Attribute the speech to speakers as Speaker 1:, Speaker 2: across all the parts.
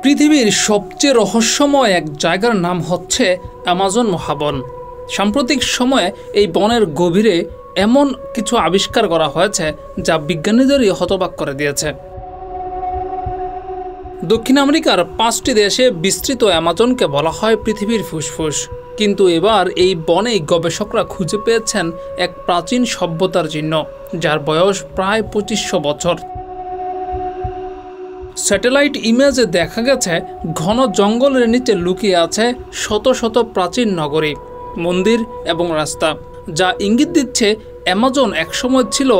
Speaker 1: পৃথিবীর সবচেয়ে রহস্যময় এক জায়গার নাম হচ্ছে অ্যামাজন মহাবন। সাম্প্রতিক সময়ে এই বনের গভীরে এমন কিছু আবিষ্কার করা হয়েছে যা বিজ্ঞানীদেরই হতবাক করে দিয়েছে। দক্ষিণ আমেরিকার 5টি দেশে বিস্তৃত অ্যামাজনকে বলা হয় পৃথিবীর ফুসফুস, কিন্তু এবার এই বনেই গবেষকরা খুঁজে পেয়েছেন এক প্রাচীন সভ্যতার চিহ্ন, যার বয়স প্রায় 2500 বছর। স্যাটেলাইট ইমেজে দেখা গেছে ঘন জঙ্গলের নিচে লুকিয়ে আছে শত শত প্রাচীন নগরী, মন্দির এবং রাস্তা, যা ইঙ্গিত দিচ্ছে অ্যামাজন একসময় ছিল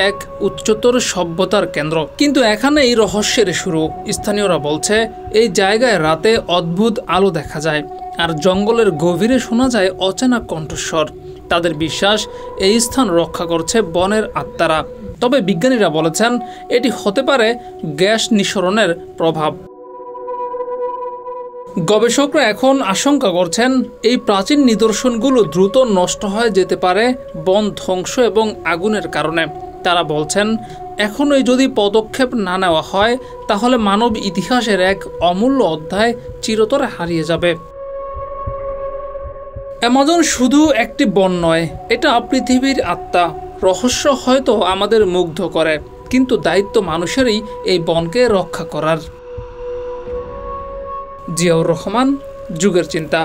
Speaker 1: এক উচ্চতর সভ্যতার কেন্দ্র। কিন্তু এখানেই রহস্যের শুরু। স্থানীয়রা বলছে এই জায়গায় রাতে অদ্ভুত আলো দেখা যায়, আর জঙ্গলের গভীরে শোনা যায় অচেনা কণ্ঠস্বর। তাদের বিশ্বাস এই স্থান রক্ষা করছে বনের আত্মারা। তবে বিজ্ঞানীরা বলেছেন এটি হতে পারে গ্যাস নিঃসরণের প্রভাব। গবেষকরা এখন আশঙ্কা করছেন এই প্রাচীন নিদর্শনগুলো দ্রুত নষ্ট হয়ে যেতে পারে বন ধ্বংস এবং আগুনের কারণে। তারা বলছেন এখনই যদি পদক্ষেপ না নেওয়া হয় তাহলে মানব ইতিহাসের এক অমূল্য অধ্যায় চিরতরে হারিয়ে যাবে। অ্যামাজন শুধু একটি বন নয়, এটা পৃথিবীর আত্মা। রহস্য হয়তো আমাদের মুগ্ধ করে, কিন্তু দায়িত্ব মানুষেরই এই বনকে রক্ষা করার। জিয়াউর রহমান, যুগের চিন্তা।